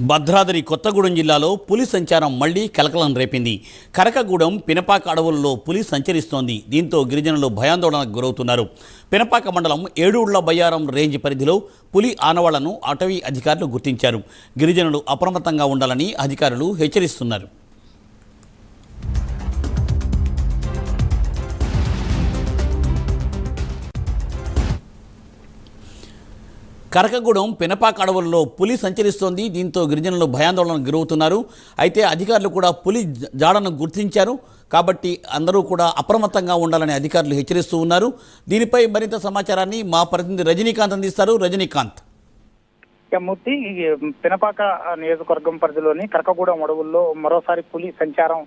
భద్రాద్రి కొత్తగూడెం జిల్లాలో పులి సంచారం మళ్లీ కలకలం రేపింది. కరకగూడెం పినపాక అడవుల్లో పులి సంచరిస్తోంది. దీంతో గిరిజనులు భయాందోళనకు గురవుతున్నారు. పినపాక మండలం ఏడూళ్ల బయ్యారం రేంజ్ పరిధిలో పులి ఆనవాళ్లను అటవీ అధికారులు గుర్తించారు. గిరిజనులు అప్రమత్తంగా ఉండాలని అధికారులు హెచ్చరిస్తున్నారు. కరకగూడెం పినపాక అడవుల్లో పులి సంచరిస్తోంది. దీంతో గిరిజనులు భయాందోళనకు గురవుతున్నారు. అయితే అధికారులు కూడా పులి జాడను గుర్తించారు. కాబట్టి అందరూ కూడా అప్రమత్తంగా ఉండాలని అధికారులు హెచ్చరిస్తూ ఉన్నారు. దీనిపై మరింత సమాచారాన్ని మా ప్రతినిధి రజనీకాంత్ అందిస్తారు. రజనీకాంత్. మూర్తి, పినపాక నియోజకవర్గం పరిధిలోని కరకగూడెం అడవుల్లో మరోసారి పులి సంచారం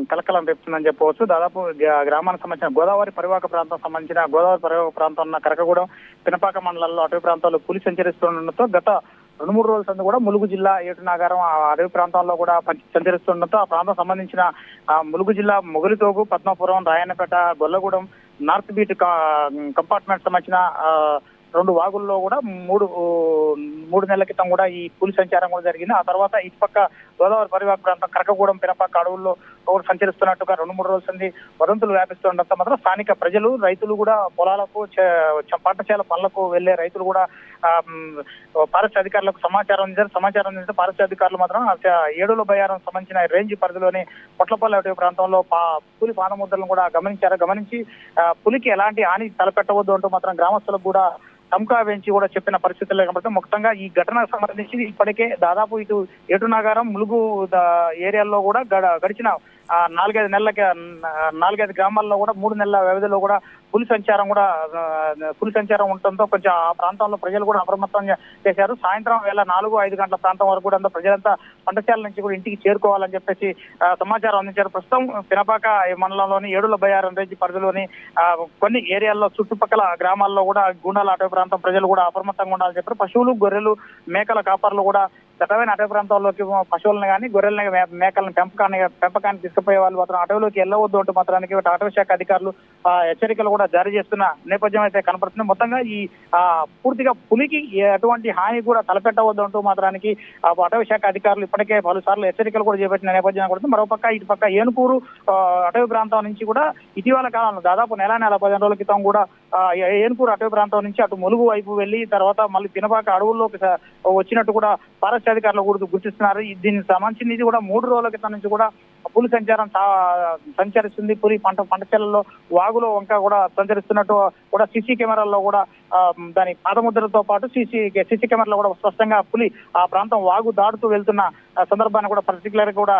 కలకలం రేపుతుందని చెప్పవచ్చు. దాదాపు గ్రామానికి సంబంధించిన గోదావరి పరివాహక ప్రాంతం సంబంధించిన గోదావరి పరివాహక ప్రాంతం ఉన్న కరకగూడెం పినపాక మండలాల్లో అటవీ ప్రాంతాల్లో పులి సంచరిస్తుండటంతో గత 2-3 రోజుల సంది కూడా ములుగు జిల్లా ఏటునాగారం ఆ అడవి ప్రాంతాల్లో కూడా సంచరిస్తుండటంతో ఆ ప్రాంతం సంబంధించిన ములుగు జిల్లా Mogalithogu, Padmapuram, Rayannapeta, Gollagudem, north beat compartment సంబంధించిన 2 వాగుల్లో కూడా మూడు నెలల క్రితం కూడా ఈ పులి సంచారం కూడా జరిగింది. ఆ తర్వాత ఇటుపక్క గోదావరి పరివాహక ప్రాంతం కరకగూడెం పినపాక అడవుల్లో కూడా సంచరిస్తున్నట్టుగా 2-3 రోజుల సంది వదంతులు వ్యాపిస్తుండటంతో మాత్రం స్థానిక ప్రజలు, రైతులు కూడా పొలాలకు, పంట చేల పనులకు వెళ్లే రైతులు కూడా ఫారెస్ట్ అధికారులకు సమాచారం అందించారు. ఫారెస్ట్ అధికారులు మాత్రం ఏడూళ్ల బయ్యారం సంబంధించిన రేంజ్ పరిధిలోని పొట్లపల్లి అటవీ ప్రాంతంలో పులి పాదముద్రలను కూడా గమనించి పులికి ఎలాంటి హాని తలపెట్టవద్దు అంటూ మాత్రం గ్రామస్తులకు కూడా తమకా వేయించి కూడా చెప్పిన పరిస్థితుల్లో కాబట్టి మొత్తంగా ఈ ఘటనకు సంబంధించి ఇప్పటికే దాదాపు ఇటు ఏటునాగారం, ములుగు ఏరియాల్లో కూడా గడిచిన 4-5 గ్రామాల్లో కూడా 3 నెలల వ్యవధిలో కూడా పులి సంచారం ఉండటంతో కొంచెం ఆ ప్రాంతంలో ప్రజలు కూడా అప్రమత్తం చేశారు. సాయంత్రం వేళ 4-5 గంటల ప్రాంతం వరకు కూడా ప్రజలంతా పంటశాల నుంచి కూడా ఇంటికి చేరుకోవాలని చెప్పేసి సమాచారం అందించారు. ప్రస్తుతం పినపాక మండలంలోని ఏడూళ్ల బయ్యారం రేంజ్ పరిధిలోని కొన్ని ఏరియాల్లో చుట్టుపక్కల గ్రామాల్లో కూడా గుండాల అటవీ ప్రాంతం ప్రజలు కూడా అప్రమత్తంగా ఉండాలని చెప్పారు. పశువులు, గొర్రెలు, మేకల కాపర్లు కూడా దట్టమైన అటవీ ప్రాంతాల్లోకి పశువులను కానీ, గొర్రెలను, మేకలను పెంపకానికి తీసుకుపోయే వాళ్ళు మాత్రం అటవీలోకి వెళ్ళవద్దు అంటూ మాత్రానికి అటవీ శాఖ అధికారులు హెచ్చరికలు కూడా జారీ చేస్తున్న నేపథ్యం అయితే కనపడుతుంది. మొత్తంగా ఈ పూర్తిగా పులికి ఎటువంటి హాని కూడా తలపెట్టవద్దు అంటూ మాత్రానికి అటవీ శాఖ అధికారులు ఇప్పటికే పలుసార్లు హెచ్చరికలు కూడా చేపట్టిన నేపథ్యం కనపడుతుంది. మరోపక్క ఇటుపక్క ఏనుకూరు అటవీ ప్రాంతం నుంచి కూడా ఇటీవల కాలంలో దాదాపు నెల 15 రోజుల క్రితం కూడా ఏనుకూరు అటవీ ప్రాంతం నుంచి అటు ములుగు వైపు వెళ్లి తర్వాత మళ్ళీ పినపాక అడవుల్లోకి వచ్చినట్టు కూడా ఫారెస్ట్ అధికారులు కూడా గుర్తిస్తున్నారు. దీనికి సంబంధించి కూడా 3 రోజుల క్రితం నుంచి కూడా పులి సంచరిస్తుంది. పులి పంట చేలలో వాగులో వంక కూడా సంచరిస్తున్నట్టు కూడా సీసీ కెమెరాల్లో కూడా దాని పాదముద్రలతో పాటు సీసీ కెమెరాలో కూడా స్పష్టంగా పులి ఆ ప్రాంతం వాగు దాటుతూ వెళ్తున్న సందర్భాన్ని కూడా పర్టికులర్ కూడా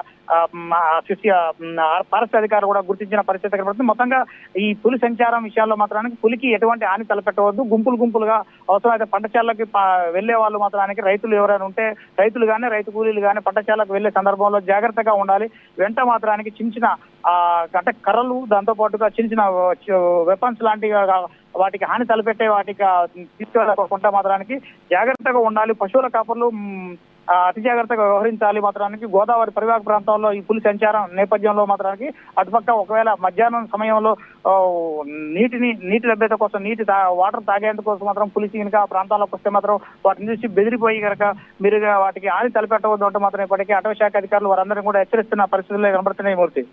ఫారెస్ట్ అధికారులు కూడా గుర్తించిన పరిస్థితి కనబడుతుంది. మొత్తంగా ఈ పులి సంచారం విషయాల్లో మాత్రానికి పులికి ఎటువంటి హాని తలపెట్టవద్దు. గుంపులుగా అవసరమైతే పంటశాలకి వెళ్లే వాళ్ళు మాత్రానికి రైతులు ఎవరైనా ఉంటే రైతులు కానీ, రైతు కూలీలు కానీ పంటశాలకు వెళ్లే సందర్భంలో జాగ్రత్తగా ఉండాలి. వెంట మాత్రానికి చిన్న అంటే కర్రలు, దాంతో పాటుగా చిన్న వెపన్స్ లాంటివి వాటికి హాని తలపెట్టే వాటికి తీసుకెళ్ళకుండా మాత్రానికి జాగ్రత్తగా ఉండాలి. పశువుల కాపర్లు అతి జాగ్రత్తగా వ్యవహరించాలి. మాత్రానికి గోదావరి పరివాహక ప్రాంతంలో ఈ పులి సంచారం నేపథ్యంలో మాత్రానికి అటుపక్క ఒకవేళ మధ్యాహ్నం సమయంలో నీటి లభ్యత కోసం వాటర్ తాగేందుకోసం మాత్రం పులిసి కనుక ఆ ప్రాంతాలకు వస్తే మాత్రం వాటిని చూసి బెదిరిపోయి కనుక మీరు వాటికి హాని తలపెట్టవద్దు అంటే మాత్రం ఇప్పటికీ అటవీ శాఖ అధికారులు వారందరినీ కూడా హెచ్చరిస్తున్న పరిస్థితుల్లో కనబడుతున్నాయి. మూర్తి.